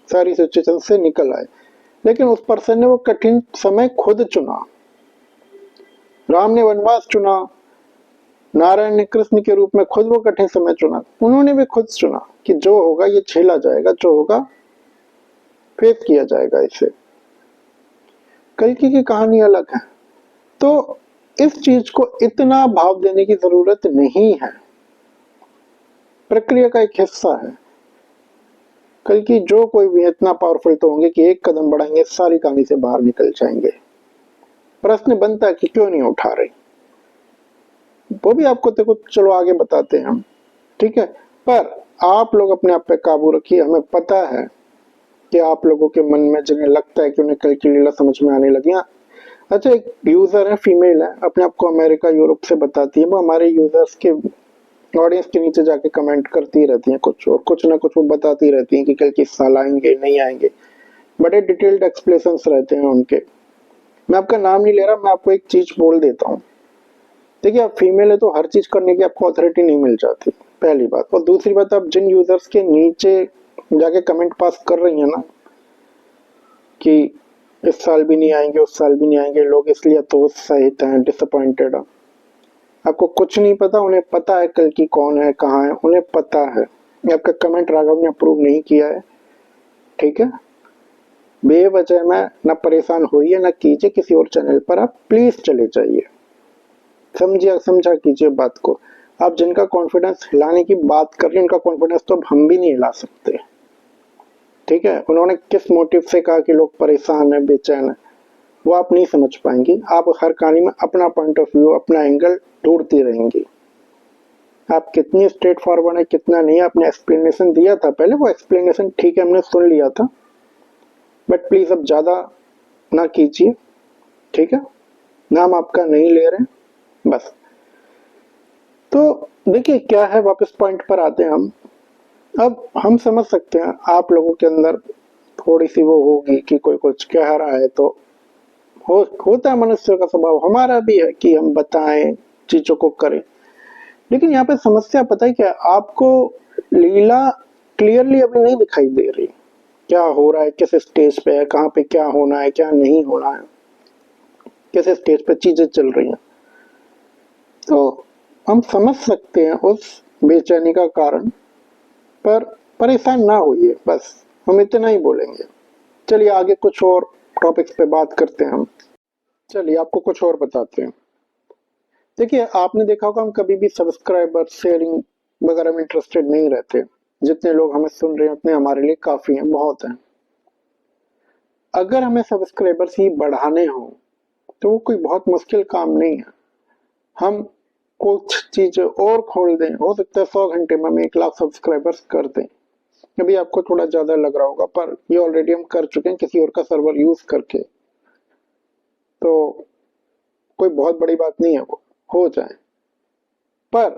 सारी सिचुएशन से निकल आए। लेकिन उस पर्सन ने वो कठिन समय खुद चुना। राम ने वनवास चुना, नारायण ने कृष्ण के रूप में खुद वो कठिन समय चुना। उन्होंने भी खुद चुना कि जो होगा ये झेला जाएगा, जो होगा फेस किया जाएगा इसे। कल्कि की कहानी अलग है। तो इस चीज को इतना भाव देने की जरूरत नहीं है, प्रक्रिया का एक हिस्सा है। कल्कि जो कोई भी इतना पावरफुल तो होंगे कि एक कदम बढ़ाएंगे सारी कहानी से बाहर निकल जाएंगे। प्रश्न बनता है कि क्यों नहीं उठा रही, वो भी आपको देखो, चलो आगे बताते हैं हम, ठीक है। पर आप लोग अपने आप पे काबू रखिए। हमें पता है कि आप लोगों के मन में जिन्हें लगता है कि उन्हें कल की लीला समझ में आने लगी। अच्छा, एक यूजर है, फीमेल है, अपने आप को अमेरिका यूरोप से बताती है। वो हमारे यूजर्स के ऑडियंस के नीचे जाके कमेंट करती रहती हैं कुछ, और कुछ ना कुछ वो बताती रहती हैं कि कल किस साल आएंगे, नहीं आएंगे। बड़े डिटेल्ड एक्सप्लेनेशंस रहते हैं उनके। मैं आपका नाम नहीं ले रहा, मैं आपको एक चीज बोल देता हूँ। देखिए, आप फीमेल है तो हर चीज करने की आपको अथॉरिटी नहीं मिल जाती, पहली बात। और दूसरी बात, आप जिन यूजर्स के नीचे जाके कमेंट पास कर रही है ना कि इस साल भी नहीं आएंगे, उस साल भी नहीं आएंगे, लोग इसलिए हतोत्साहित हैं, डिसअपॉइंटेड हैं, आपको कुछ नहीं पता। उन्हें पता है कल की कौन है, कहाँ है, उन्हें पता है। आपका कमेंट राघव ने अप्रूव नहीं किया है, ठीक है। बेवजह में न परेशान होइए, न कीजिए। किसी और चैनल पर आप प्लीज चले जाइए, समझा कीजिए बात को। आप जिनका कॉन्फिडेंस हिलाने की बात कर रहे हैं, उनका कॉन्फिडेंस तो अब हम भी नहीं हिला सकते, ठीक है। उन्होंने किस मोटिव से कहा कि लोग परेशान है, बेचैन है, वो आप नहीं समझ पाएंगी। आप हर कहानी में अपना पॉइंट ऑफ व्यू, अपना एंगल ढूंढती रहेंगी। आप कितनी स्ट्रेट फॉरवर्ड है, कितना नहीं। आपने एक्सप्लेनेशन दिया था पहले, वो एक्सप्लेनेशन ठीक है, हमने सुन लिया था, बट प्लीज अब ज्यादा ना कीजिए, ठीक है। नाम आपका नहीं ले रहे, बस। तो देखिए क्या है, वापस पॉइंट पर आते हैं हम। अब हम समझ सकते हैं आप लोगों के अंदर थोड़ी सी वो होगी कि कोई कुछ कह रहा है तो होता है, मनुष्य का स्वभाव, हमारा भी है कि हम बताएं, चीजों को करें। लेकिन यहाँ पे समस्या पता है क्या, आपको लीला क्लियरली अभी नहीं दिखाई दे रही, क्या हो रहा है, किस स्टेज पे है, कहाँ पे क्या होना है, क्या नहीं होना है, किस स्टेज पे चीजें चल रही हैं। तो हम समझ सकते हैं उस बेचैनी का कारण, पर परेशान ना होइए, बस हम इतना ही बोलेंगे। चलिए आगे कुछ और टॉपिक्स पे बात करते हैं हम। चलिए आपको कुछ और बताते हैं। देखिए, आपने देखा होगा हम कभी भी सब्सक्राइबर, शेयरिंग वगैरह में इंटरेस्टेड नहीं रहते। जितने लोग हमें सुन रहे हैं उतने हमारे लिए काफी हैं, बहुत हैं। अगर हमें सब्सक्राइबर्स ही बढ़ाने हो तो वो कोई बहुत मुश्किल काम नहीं है। हम कुछ चीजें और खोल दें, हो सकता है 100 घंटे में हम 1 लाख सब्सक्राइबर्स कर दें। अभी आपको थोड़ा ज्यादा लग रहा होगा, पर ये ऑलरेडी हम कर चुके हैं किसी और का सर्वर यूज करके, तो कोई बहुत बड़ी बात नहीं है, वो हो जाए। पर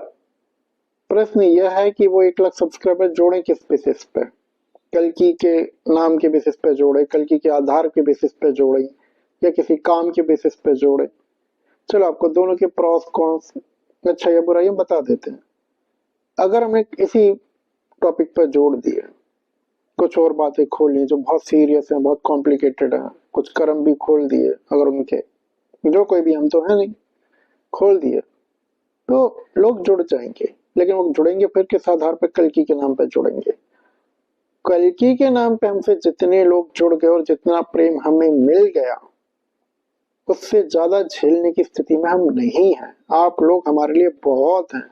प्रश्न यह है कि वो 1 लाख सब्सक्राइबर जोड़े किस बेसिस पे, कल्कि के नाम के बेसिस पे जोड़े, कल्कि के आधार के बेसिस पे जोड़े, या किसी काम के बेसिस पे जोड़े। चलो आपको दोनों के प्रॉस कॉन्स, अच्छा या बुराई बता देते हैं। अगर हमने इसी टॉपिक पर जोड़ दिए, कुछ और बातें खोल ली जो बहुत सीरियस हैं, बहुत कॉम्प्लिकेटेड हैं, कुछ कर्म भी खोल दिए, अगर उनके, जो कोई भी हम तो है नहीं, खोल दिए, तो लोग जुड़ जाएंगे। लेकिन वो जुड़ेंगे फिर किस आधार पर? कल्कि के नाम पर जुड़ेंगे। कल्कि के नाम पे हमसे जितने लोग जुड़ गए और जितना प्रेम हमें मिल गया, उससे ज्यादा झेलने की स्थिति में हम नहीं हैं। आप लोग हमारे लिए बहुत हैं।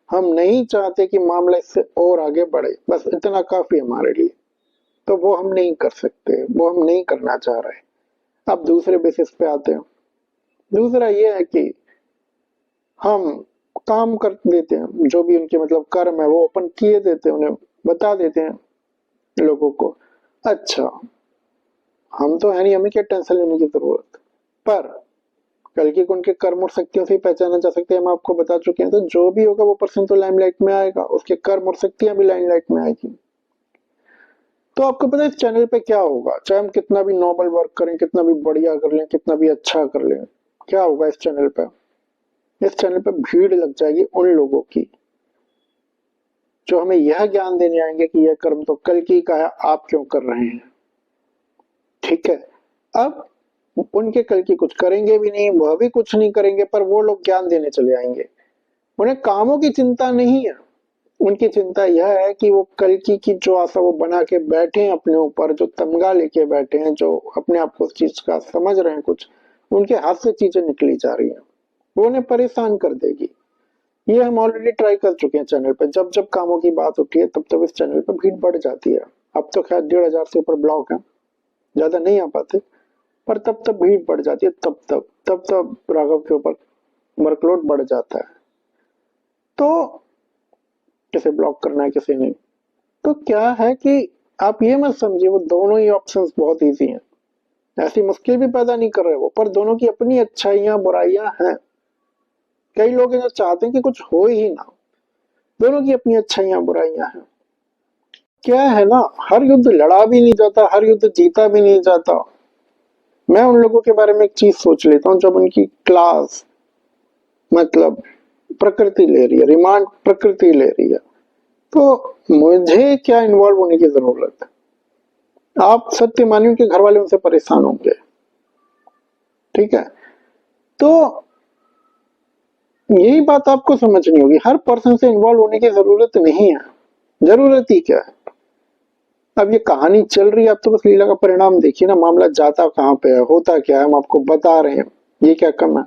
हम नहीं चाहते कि मामला इससे और आगे बढ़े, बस इतना काफी हमारे लिए। तो वो हम नहीं कर सकते, वो हम नहीं करना चाह रहे। अब दूसरे बेसिस पे आते हैं। दूसरा ये है कि हम काम कर देते हैं, जो भी उनके मतलब कर्म है वो ओपन किए देते हैं, उन्हें बता देते हैं लोगों को। अच्छा, हम तो है नहीं, हमें क्या टेंशन लेने की जरूरत। पर कल्कि को उनके कर्म और शक्तियों से ही पहचाना जा सकता है, हम आपको बता चुके हैं। तो जो भी होगा वो पर्सन तो लाइमलाइट में आएगा, उसके कर्म और शक्तियां भी लाइमलाइट में आएगी। तो आपको पता है इस चैनल पे क्या होगा? चाहे हम कितना भी नोबल वर्क करें, कितना भी बढ़िया कर लें, कितना भी अच्छा कर लें, क्या होगा इस चैनल पे? इस चैनल पे भीड़ लग जाएगी उन लोगों की जो हमें यह ज्ञान देने आएंगे कि यह कर्म तो कल्कि का है, आप क्यों कर रहे हैं। ठीक है, अब उनके कल्कि कुछ करेंगे भी नहीं, वह भी कुछ नहीं करेंगे, पर वो लोग ज्ञान देने चले आएंगे। उन्हें कामों की चिंता नहीं है, उनकी चिंता यह है कि वो कल्कि की जो आशा वो बना के बैठे हैं अपने ऊपर, जो तमगा लेके बैठे हैं, जो अपने आप को उस चीज का समझ रहे हैं, कुछ उनके हाथ से चीजें निकली जा रही हैं, वो उन्हें परेशान कर देगी। ये हम ऑलरेडी ट्राई कर चुके हैं चैनल पे। जब जब कामों की बात उठी है तब तब इस चैनल पे भीड़ बढ़ जाती है। अब तो खैर 1,500 से ऊपर ब्लॉग है, ज्यादा नहीं आ पाते, पर तब तब भीड़ बढ़ जाती है। तब राघव के ऊपर वर्कलोड बढ़ जाता है। तो किसे ब्लॉक करना है, किसे नहीं। तो क्या है कि आप ये मत समझिए वो दोनों ही ऑप्शंस बहुत इजी हैं, ऐसी मुश्किल भी पैदा नहीं कर रहे वो, पर दोनों की अपनी अच्छाइयां बुराइयां हैं। कई लोग हैं जो चाहते हैं कि कुछ हो ही ना। दोनों की अपनी अच्छाइयां बुराइयां हैं। क्या है ना, हर युद्ध लड़ा भी नहीं जाता, हर युद्ध जीता भी नहीं जाता। मैं उन लोगों के बारे में एक चीज सोच लेता हूँ, जब उनकी क्लास मतलब प्रकृति ले रही है, रिमांड प्रकृति ले रही है, तो मुझे क्या इन्वॉल्व होने की जरूरत है? आप सत्य मानिए के घर वाले उनसे परेशान होंगे। ठीक है, तो यही बात आपको समझनी होगी। हर पर्सन से इन्वॉल्व होने की जरूरत नहीं है। जरूरत ही क्या है? अब ये कहानी चल रही है, अब तो बस लीला का परिणाम देखिए ना, मामला जाता कहाँ पे है, होता क्या है, हम आपको बता रहे हैं। ये क्या कम है?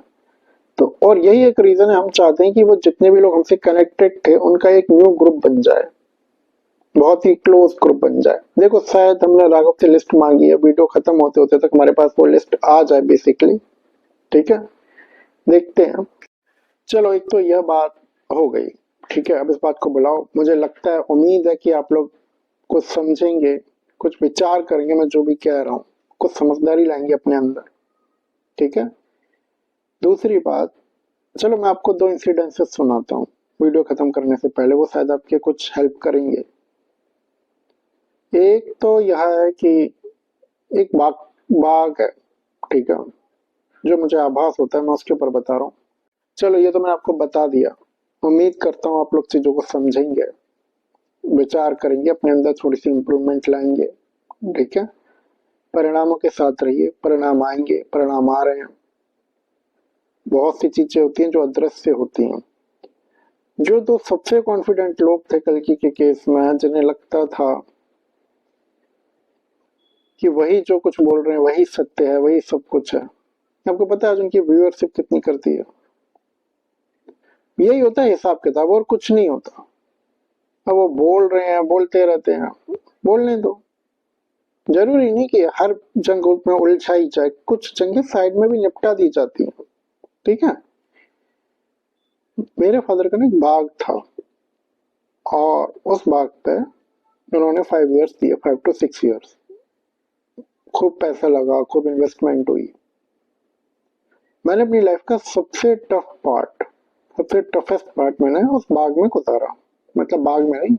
तो और यही एक रीजन है, हम चाहते हैं कि वो जितने भी लोग हमसे कनेक्टेड थे उनका एक न्यू ग्रुप बन जाए, बहुत ही क्लोज ग्रुप बन जाए। देखो शायद हमने राघव से लिस्ट मांगी है, वीडियो खत्म होते होते तक हमारे पास वो लिस्ट आ जाए बेसिकली। ठीक है, देखते हैं। चलो, एक तो यह बात हो गई। ठीक है, अब इस बात को बुलाओ। मुझे लगता है, उम्मीद है कि आप लोग कुछ समझेंगे, कुछ विचार करेंगे, मैं जो भी कह रहा हूँ, कुछ समझदारी लाएंगे अपने अंदर। ठीक है, दूसरी बात, चलो मैं आपको 2 इंसिडेंसेस सुनाता हूँ वीडियो खत्म करने से पहले, वो शायद आपके कुछ हेल्प करेंगे। एक तो यह है कि एक बाघ है, ठीक है, जो मुझे आभास होता है, मैं उसके ऊपर बता रहा हूँ। चलो, ये तो मैं आपको बता दिया। उम्मीद करता हूँ आप लोग चीजों को समझेंगे, विचार करेंगे, अपने अंदर थोड़ी सी इंप्रूवमेंट लाएंगे। ठीक है, परिणामों के साथ रहिए, परिणाम आएंगे, परिणाम आ रहे हैं। बहुत सी चीजें होती हैं जो अदृश्य होती हैं। जो 2 सबसे कॉन्फिडेंट लोग थे कल्कि के केस में, जिन्हें लगता था कि वही जो कुछ बोल रहे हैं वही सत्य है, वही सब कुछ है, आपको पता है आज उनकी व्यूअरशिप कितनी करती है? यही होता है हिसाब किताब, और कुछ नहीं होता। अब वो बोल रहे हैं, बोलते रहते हैं, बोलने दो। जरूरी नहीं कि हर जंग में उलझाई जाए, कुछ जंगें साइड में भी निपटा दी जाती हैं। ठीक है, मेरे फादर का ना एक बाग था, और उस बाग पे उन्होंने 5 इयर्स दिए, 5 to 6 इयर्स। खूब पैसा लगा, खूब इन्वेस्टमेंट हुई। मैंने अपनी लाइफ का सबसे टफेस्ट पार्ट मैंने उस बाग में गुजारा। मतलब बाग में नहीं,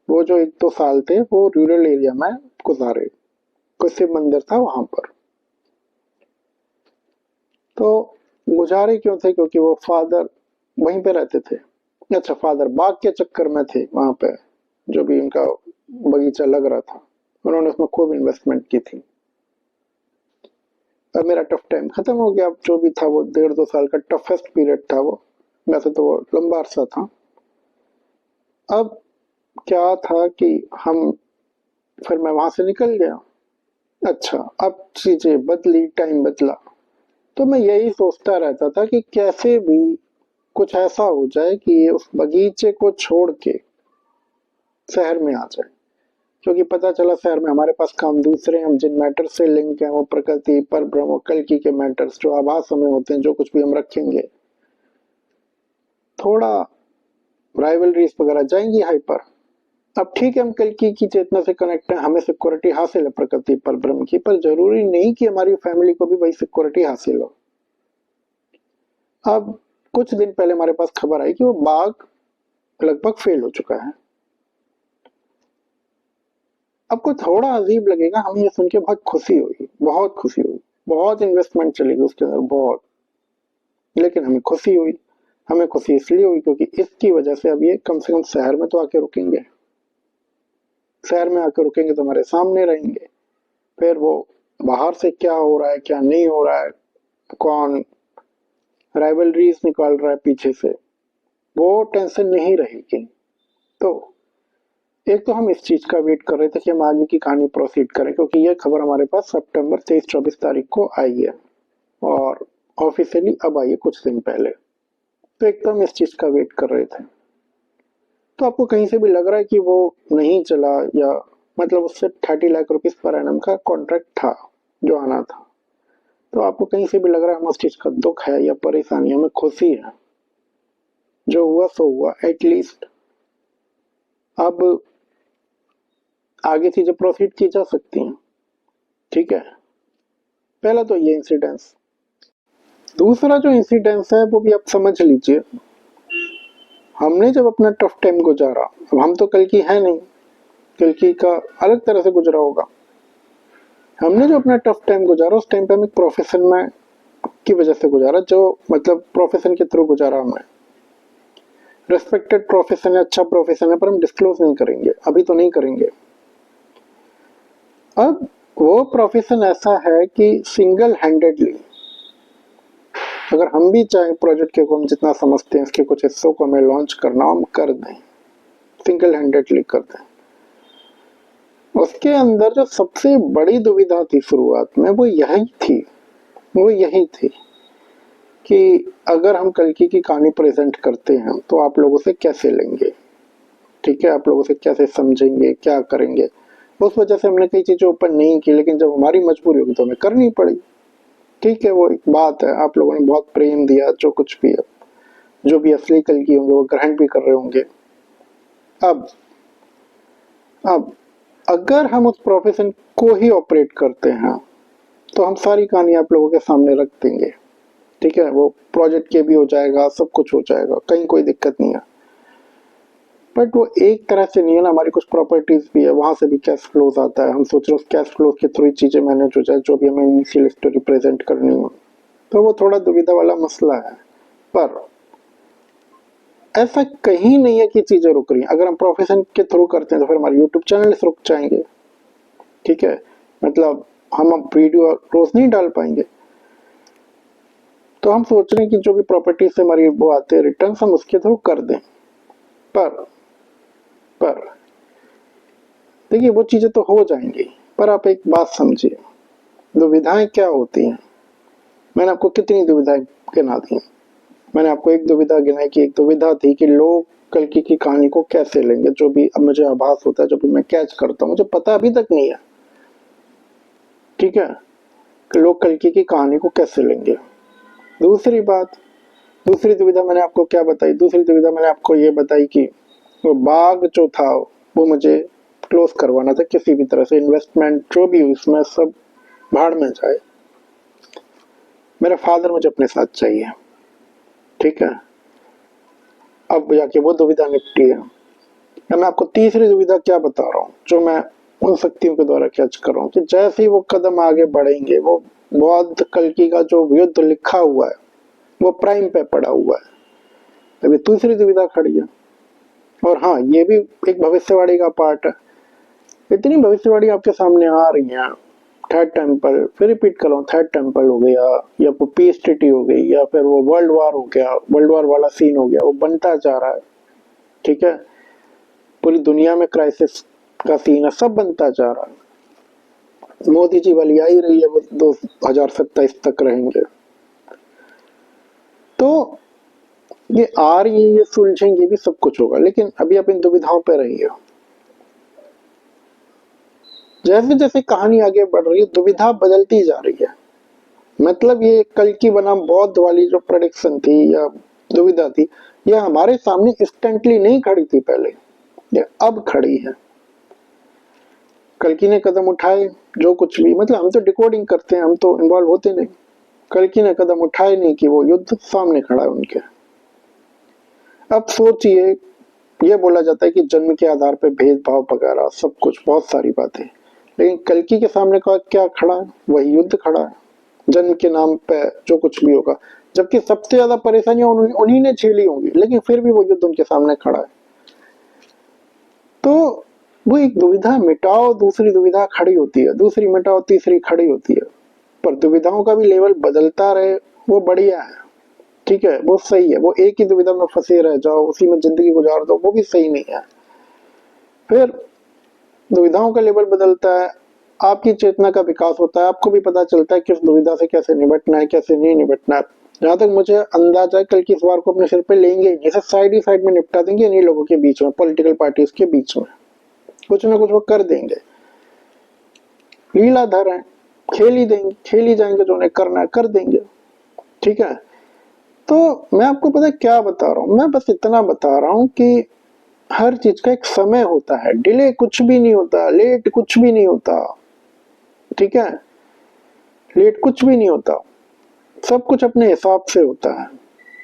वो जो 1-2 साल थे वो रूरल एरिया में गुजारे। कोई शिव मंदिर था वहां पर। तो गुजारे क्यों थे? क्योंकि वो फादर वहीं पे रहते थे, अच्छा, फादर बाग के चक्कर में थे वहां पे, जो भी उनका बगीचा लग रहा था, उन्होंने उसमें खूब इन्वेस्टमेंट की थी। अब मेरा टफ टाइम खत्म हो गया। अब जो भी था वो 1.5-2 साल का टफेस्ट पीरियड था वो, वैसे तो वो लंबा अरसा था। अब क्या था कि हम फिर मैं वहां से निकल गया। अच्छा, अब चीजें बदली, टाइम बदला, तो मैं यही सोचता रहता था कि कैसे भी कुछ ऐसा हो जाए कि ये उस बगीचे को छोड़ के शहर में आ जाए, क्योंकि पता चला शहर में हमारे पास काम दूसरे हैं। हम जिन मैटर से लिंक हैं वो प्रकृति, पर ब्रह्म, कल्कि के मैटर्स जो आभास हमें होते हैं, जो कुछ भी हम रखेंगे, थोड़ा राइवलरीज वगैरह जाएंगी हाइपर। अब ठीक है, हम कल्कि की चेतना से कनेक्ट हैं, हमें सिक्योरिटी हासिल है प्रकृति पर ब्रह्म की, पर जरूरी नहीं कि हमारी फैमिली को भी वही सिक्योरिटी हासिल हो। अब कुछ दिन पहले हमारे पास खबर आई कि वो बाग लगभग फेल हो चुका है। आपको थोड़ा अजीब लगेगा, हमें ये सुन के बहुत खुशी हुई, बहुत खुशी हुई, बहुत इन्वेस्टमेंट चलेगी उसके अंदर, बहुत, लेकिन हमें खुशी हुई। हमें खुशी इसलिए हुई क्योंकि इसकी वजह से अब ये कम से कम शहर में तो आके रुकेंगे। शहर में आके रुकेंगे तो हमारे सामने रहेंगे। फिर वो बाहर से क्या हो रहा है, क्या नहीं हो रहा है, कौन राइवलरीज निकाल रहा है पीछे से, वो टेंशन नहीं रहेगी। तो एक तो हम इस चीज का वेट कर रहे थे कि हम आगे की कहानी प्रोसीड करें, क्योंकि ये खबर हमारे पास सितंबर 23-24 तारीख को आई है और ऑफिशियली अब आई है कुछ दिन पहले। तो एक तो हम इस चीज का वेट कर रहे थे। तो आपको कहीं से भी लग रहा है कि वो नहीं चला, या मतलब उससे 30 लाख रुपीज पर एनम का कॉन्ट्रैक्ट था जो आना था, तो आपको कहीं से भी लग रहा है हम उस चीज का दुख है या परेशानी, हमें खुशी है, जो हुआ सो हुआ, एटलीस्ट अब आगे चीजें प्रोसीड की जा सकती हैं। ठीक है, पहला तो ये इंसिडेंस। दूसरा जो इंसिडेंस है वो भी आप समझ लीजिए। हमने जब अपना टफ टाइम गुजारा, अब हम तो कल की है नहीं, कल की का अलग तरह से गुजरा होगा। हमने जो अपना टफ टाइम गुजारा उस टाइम पे हम एक प्रोफेशन में की वजह से गुजारा, जो मतलब प्रोफेशन के थ्रू गुजारा हमने। रेस्पेक्टेड प्रोफेशन है, अच्छा प्रोफेशन है, पर हम डिस्क्लोज नहीं करेंगे, अभी तो नहीं करेंगे। अब वो प्रोफेशन ऐसा है कि सिंगल हैंडेडली अगर हम भी चाहें प्रोजेक्ट के को हम जितना समझते हैं इसके कुछ हिस्सों को हमें लॉन्च करना, हम कर दें, सिंगल हैंडेडली कर दें। उसके अंदर जो सबसे बड़ी दुविधा थी शुरुआत में वो यही थी कि अगर हम कल्कि की कहानी प्रेजेंट करते हैं तो आप लोगों से कैसे लेंगे, ठीक है, आप लोगों से कैसे समझेंगे, क्या करेंगे। उस वजह से हमने कई चीजें ओपन नहीं की, लेकिन जब हमारी मजबूरी होगी तो हमें करनी पड़ी। ठीक है, वो एक बात है, आप लोगों ने बहुत प्रेम दिया, जो कुछ भी है, जो भी असली कल्कि होंगे वो ग्रहण भी कर रहे होंगे। अब अगर हम उस प्रोफेशन को ही ऑपरेट करते हैं तो हम सारी कहानी आप लोगों के सामने रख देंगे। ठीक है, वो प्रोजेक्ट के भी हो जाएगा, सब कुछ हो जाएगा, कहीं कोई दिक्कत नहीं है। बट वो एक तरह से नहीं है ना, हमारी कुछ प्रॉपर्टीज भी है, वहां से भी कैश फ्लोज आता है। हम सोच रहे हैं उस कैश फ्लोज के थ्रू चीजें मैनेज हो जाए, जो भी हमें इनिशियल स्टोरी प्रेजेंट करनी हो। तो वो थोड़ा दुविधा वाला मसला है, पर ऐसा कहीं नहीं है कि चीजें रुक रही हैं। अगर हम प्रोफेशन के थ्रू करते हैं तो फिर हमारे यूट्यूब चैनल रुक जाएंगे। ठीक है, मतलब हम अब वीडियो रोज नहीं डाल पाएंगे। तो हम सोच रहे हैं कि जो भी प्रॉपर्टी से हमारी वो आते हैं रिटर्न, हम उसके थ्रू कर दें। पर देखिए वो चीजें तो हो जाएंगी, पर आप एक बात समझिए, दुविधाएं क्या होती हैं। मैंने आपको कितनी दुविधाएं गिना दी। मैंने आपको एक दुविधा गिनाई कि एक दुविधा थी कि लोग कल्कि की कहानी को कैसे लेंगे, जो भी अब मुझे आभास होता है, जो भी मैं कैच करता हूँ, मुझे पता अभी तक नहीं है, ठीक है, कि लोग कल्कि की कहानी को कैसे लेंगे। दूसरी दुविधा मैंने आपको क्या बताई? दूसरी दुविधा मैंने आपको ये बताई कि वो बाग जो था वो मुझे क्लोज करवाना था किसी भी तरह से। इन्वेस्टमेंट जो भी हुई उसमें सब भाड़ में जाए, मेरा फादर मुझे अपने साथ चाहिए। ठीक है, अब जाके वो दुविधा निपटी है। मैं आपको तीसरी दुविधा क्या बता रहा हूँ, जो मैं उन शक्तियों के द्वारा कैच कर रहा हूँ कि जैसे ही वो कदम आगे बढ़ेंगे, वो बौद्ध कल्कि का जो युद्ध लिखा हुआ है वो प्राइम पे पड़ा हुआ है। अभी दूसरी दुविधा खड़ी है। और हाँ, ये भी एक भविष्यवाणी का पार्ट है। इतनी भविष्यवाणी आपके सामने आ रही है। थर्ड टेम्पल, फिर रिपीट कर रहा हूँ, थर्ड टेम्पल हो गया, या वो पीस ट्रीटी हो गई, या फिर वो वर्ल्ड वार हो गया, वर्ल्ड वार वाला सीन हो गया, वो बनता जा रहा है। ठीक है, पूरी दुनिया में क्राइसिस का सीन है, सब बनता जा रहा है। मोदी जी वाली आई रही है, वो 2027 तक रहेंगे। तो ये आ रही है, ये सुलझेंगे भी, सब कुछ होगा, लेकिन अभी आप इन दुविधाओं पे रहिए। जैसे जैसे कहानी आगे बढ़ रही है, दुविधा बदलती जा रही है। मतलब ये कल की बनाम बौद्ध वाली जो प्रेडिक्शन थी या दुविधा थी, ये हमारे सामने इंस्टेंटली नहीं खड़ी थी पहले, ये अब खड़ी है। कल्कि ने कदम उठाए, जो कुछ भी, मतलब हम तो डिकोडिंग करते हैं, हम तो इन्वॉल्व होते नहीं। कल्कि ने कदम उठाए नहीं कि वो युद्ध सामने खड़ा है उनके। अब सोचिए, ये बोला जाता है कि जन्म के आधार पे भेदभाव वगैरह सब कुछ, बहुत सारी बातें, लेकिन कल्कि के सामने का क्या खड़ा है? वही युद्ध खड़ा है, जन्म के नाम पे जो कुछ भी होगा। जबकि सबसे ज्यादा परेशानियां उन्हीं ने झेली होंगी, लेकिन फिर भी वो युद्ध उनके सामने खड़ा है। तो वो एक दुविधा मिटाओ, दूसरी दुविधा खड़ी होती है, दूसरी मिटाओ, तीसरी खड़ी होती है। पर दुविधाओं का भी लेवल बदलता रहे, वो बढ़िया है। ठीक है, वो सही है। वो एक ही दुविधा में फंसे रह जाओ, उसी में जिंदगी गुजार दो, वो भी सही नहीं है। फिर दुविधाओं का लेवल बदलता है, आपकी चेतना का विकास होता है, आपको भी पता चलता है किस दुविधा से कैसे निपटना है, कैसे नहीं निपटना है। जहां तक मुझे अंदाजा है, कल की इस बार को अपने सिर पे लेंगे ही नहीं, इसे साइड ही साइड में निपटा देंगे इन्हीं लोगों के बीच में, पॉलिटिकल पार्टीज के बीच में कुछ ना कुछ वो कर देंगे। लीलाधर है, खेल ही देंगे, खेल ही जाएंगे, जो उन्हें करना है कर देंगे। ठीक है, तो मैं आपको पता है क्या बता रहा हूँ, मैं बस इतना बता रहा हूँ कि हर चीज का एक समय होता है, डिले कुछ भी नहीं होता, लेट कुछ भी नहीं होता। ठीक है, लेट कुछ भी नहीं होता, सब कुछ अपने हिसाब से होता है,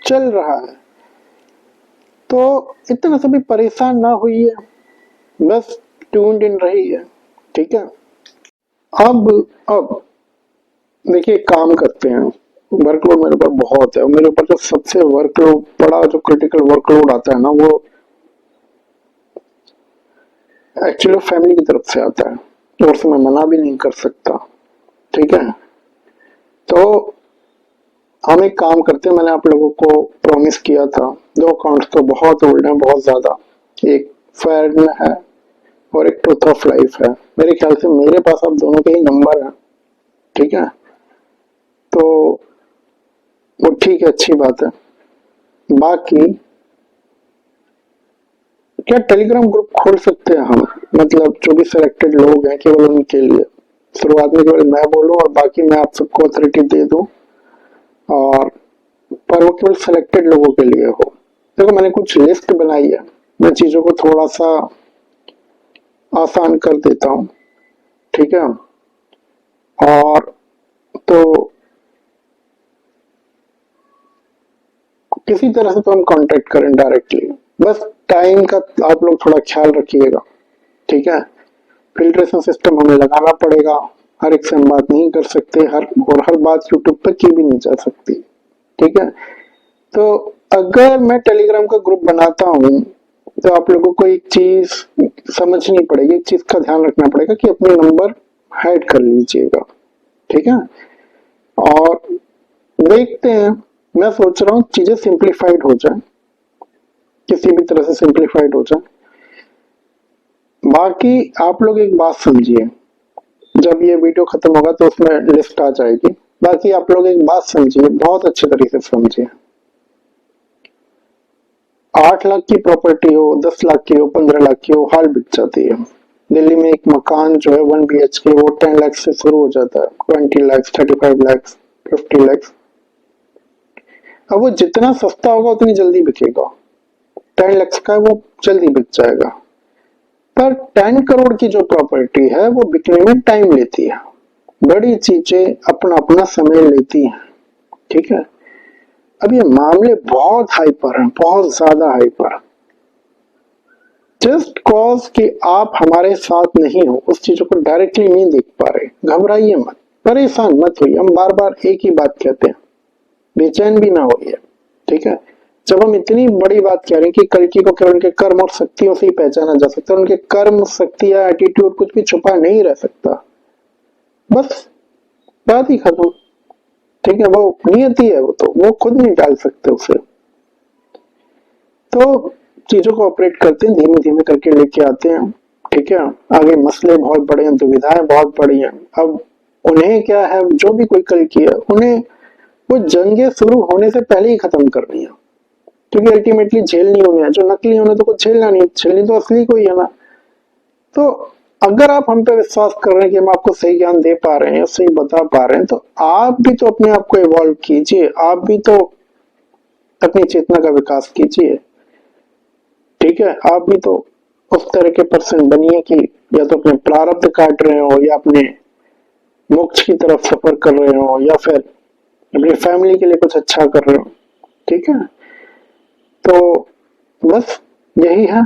चल रहा है। तो इतना सभी परेशान ना हुई है, बस ट्यून्ड इन रही है। ठीक है, अब देखिए, काम करते हैं। वर्कलोड मेरे ऊपर बहुत है, और मेरे ऊपर जो सबसे वर्कलोड बड़ा, जो क्रिटिकल वर्कलोड आता है ना, वो एक्चुअली फैमिली की तरफ से आता है, और उसे मैं मना भी नहीं कर सकता। ठीक है, तो हम एक काम करते हैं, मैंने आप लोगों को प्रॉमिस किया था, 2 अकाउंट्स तो बहुत ओल्ड हैं, बहुत ज्यादा। एक फेयर है और एक ट्रूथ ऑफ लाइफ है। मेरे ख्याल से मेरे पास अब दोनों के ही नंबर है। ठीक है, तो वो ठीक है, अच्छी बात है। बाकी क्या टेलीग्राम ग्रुप खोल सकते हैं हम, मतलब जो भी सिलेक्टेड लोग हैं, केवल उनके लिए। शुरुआत में केवल मैं बोलूं और बाकी मैं आप सबको अथॉरिटी दे दूं, और पर वो केवल सिलेक्टेड लोगों के लिए हो। देखो, मैंने कुछ लिस्ट बनाई है, मैं चीजों को थोड़ा सा आसान कर देता हूँ। ठीक है, और तो किसी तरह से तो हम कांटेक्ट करें डायरेक्टली, बस टाइम का आप लोग थोड़ा ख्याल रखिएगा। ठीक है, फिल्ट्रेशन सिस्टम हमें लगाना पड़ेगा, हर एक से हम बात नहीं कर सकते, हर बात यूट्यूब पर की भी नहीं जा सकती। ठीक है, तो अगर मैं टेलीग्राम का ग्रुप बनाता हूँ, तो आप लोगों को एक चीज समझनी पड़ेगी, एक चीज का ध्यान रखना पड़ेगा कि अपने नंबर हाइड कर लीजिएगा। ठीक है, और देखते हैं, मैं सोच रहा हूँ चीजें सिंप्लीफाइड हो जाए, किसी भी तरह से सिंप्लीफाइड हो जाए। बाकी आप लोग एक बात समझिए, जब ये वीडियो खत्म होगा तो उसमें लिस्ट आ जाएगी। बाकी आप लोग एक बात समझिए, बहुत अच्छे तरीके से समझिए। 8 लाख की प्रॉपर्टी हो, 10 लाख की हो, 15 लाख की हो, हाल बिक जाती है। दिल्ली में एक मकान जो है 1 BHK, वो 10 लाख से शुरू हो जाता है, 20 लाख, 35 लाख, 50 लाख। अब वो जितना सस्ता होगा उतनी जल्दी बिकेगा। 10 लाख का वो जल्दी बिक जाएगा, पर 10 करोड़ की जो प्रॉपर्टी है वो बिकने में टाइम लेती है। बड़ी चीजें अपना अपना समय लेती हैं। ठीक है, अब ये मामले बहुत हाइपर हैं, बहुत ज्यादा हाइपर। जस्ट कॉज कि आप हमारे साथ नहीं हो, उस चीजों को डायरेक्टली नहीं देख पा रहे, घबराइए मत, परेशान मत होइए। हम बार बार एक ही बात कहते हैं, बेचैन भी ना होइए। ठीक है, जब हम इतनी बड़ी बात कह रहे हैं कि कल्कि को केवल उनके कर्म और शक्तियों से ही पहचाना जा सकता है, उनके कर्म, शक्ति या एटीट्यूड कुछ भी छुपा नहीं रह सकता, बस बात ही खत्म। ठीक है, वो नियति है, वो खुद नहीं डाल सकते उसे। तो चीजों को ऑपरेट करते हैं, धीमे धीमे करके लेके आते हैं। ठीक है, आगे मसले बहुत बड़े हैं, दुविधाएं बहुत बड़ी हैं। अब उन्हें क्या है, जो भी कोई कल्कि है, उन्हें वो जंगे शुरू होने से पहले ही खत्म करनी है, क्योंकि अल्टीमेटली झेलनी उन्हें है। जो नकली उन्हें तो कुछ झेलना नहीं, झेलनी तो असली को ही है ना। तो अगर आप हम पे विश्वास कर रहे हैं कि हम आपको सही ज्ञान दे पा रहे हैं, सही बता पा रहे हैं, तो आप भी तो अपने आप को इवॉल्व कीजिए, आप भी तो अपनी चेतना का विकास कीजिए। ठीक है, आप भी तो उस तरह के पर्सन बनिए कि या तो अपने प्रारब्ध काट रहे हो, या अपने मोक्ष की तरफ सफर कर रहे हो, या फिर अपनी फैमिली के लिए कुछ अच्छा कर रहे हो। ठीक है, तो बस यही है।